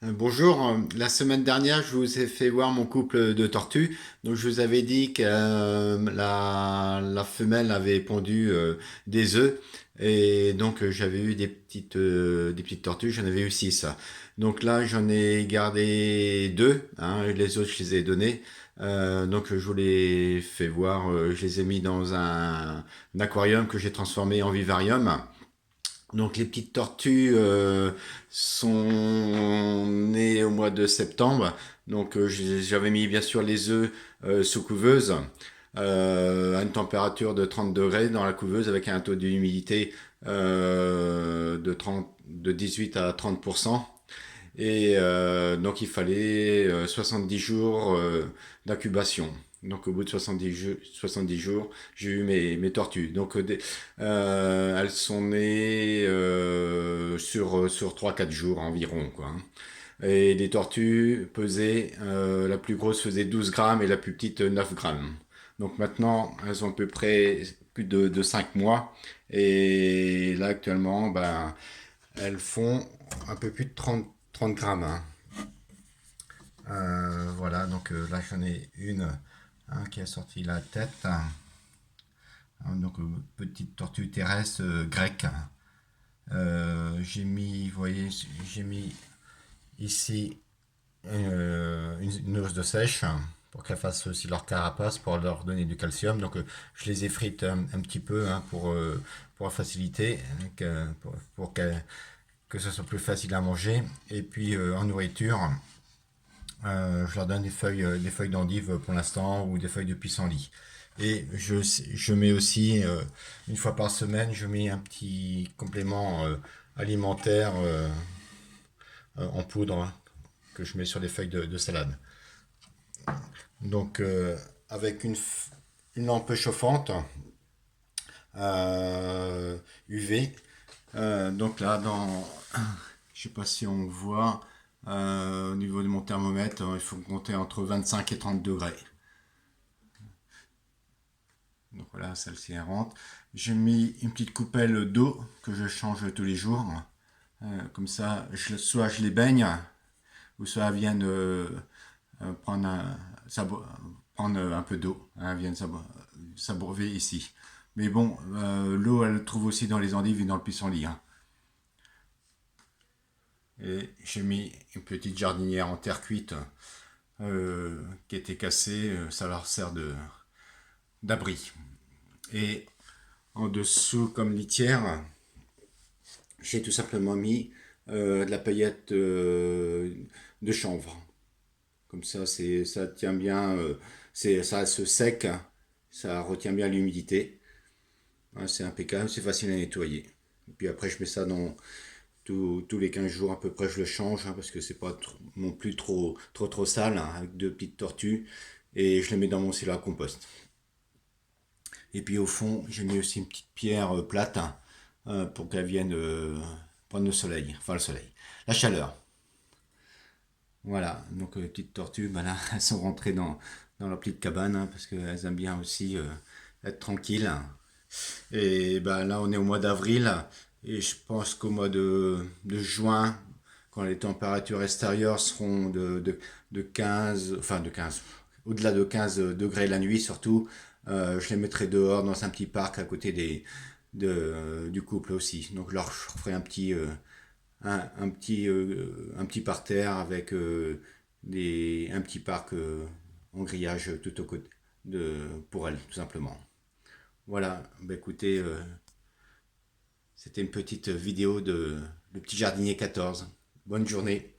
Bonjour, la semaine dernière je vous ai fait voir mon couple de tortues. Donc je vous avais dit que la femelle avait pondu des œufs et donc j'avais eu des petites tortues, j'en avais eu six. Donc là j'en ai gardé deux, hein, et les autres je les ai donnés. Donc je vous les fais voir, je les ai mis dans un aquarium que j'ai transformé en vivarium. Donc les petites tortues sont nées au mois de septembre. Donc j'avais mis bien sûr les œufs sous couveuse à une température de 30 degrés dans la couveuse avec un taux d'humidité de 18 à 30%. Et donc il fallait 70 jours d'incubation. Donc au bout de 70 jours, j'ai eu mes tortues. Donc elles sont nées sur 3-4 jours environ, quoi, hein. Et les tortues pesaient, la plus grosse faisait 12 grammes et la plus petite 9 grammes. Donc maintenant, elles ont à peu près plus de 5 mois. Et là actuellement, ben, elles font un peu plus de 30 grammes, hein. Voilà, donc là j'en ai une, hein, qui a sorti la tête, hein. Donc petite tortue terrestre grecque. J'ai mis, vous voyez, j'ai mis ici une housse de sèche, hein, pour qu'elles fassent aussi leur carapace pour leur donner du calcium. Donc je les effrite un petit peu, hein, pour faciliter, hein, pour que ce soit plus facile à manger. Et puis en nourriture, je leur donne des feuilles d'endive pour l'instant ou des feuilles de pissenlit. Et je mets aussi, une fois par semaine, je mets un petit complément alimentaire en poudre, hein, que je mets sur les feuilles de salade. Donc, avec une lampe chauffante UV. Donc là, je sais pas si on voit, au niveau de mon thermomètre, il faut compter entre 25 et 30 degrés. Donc voilà, celle-ci elle rentre. J'ai mis une petite coupelle d'eau que je change tous les jours. Comme ça, soit je les baigne, ou soit elles viennent prendre prendre un peu d'eau, hein, elles viennent s'abreuver ici. Mais bon, l'eau, elle trouve aussi dans les endives et dans le pissenlit, hein. Et j'ai mis une petite jardinière en terre cuite qui était cassée, ça leur sert d'abri. Et en dessous, comme litière, j'ai tout simplement mis de la paillette de chanvre. Comme ça, ça tient bien, ça reste sec, hein, ça retient bien l'humidité. Ouais, c'est impeccable, c'est facile à nettoyer. Et puis après, je mets ça dans tous les 15 jours à peu près, je le change, hein, parce que c'est pas non plus trop sale, hein, avec deux petites tortues. Et je les mets dans mon silo à compost. Et puis au fond, j'ai mis aussi une petite pierre plate, hein, pour qu'elle vienne prendre le soleil, enfin le soleil, la chaleur. Voilà, donc les petites tortues, ben là, elles sont rentrées dans leur petite cabane, hein, parce qu'elles aiment bien aussi être tranquilles. Et ben là, on est au mois d'avril, et je pense qu'au mois de juin, quand les températures extérieures seront de 15, enfin de 15, au-delà de 15 degrés la nuit surtout, je les mettrai dehors dans un petit parc à côté du couple aussi. Donc je leur ferai un petit parterre avec un petit parc en grillage tout au côté pour elles, tout simplement. Voilà, bah écoutez, c'était une petite vidéo de Le Petit Jardinier 14. Bonne journée.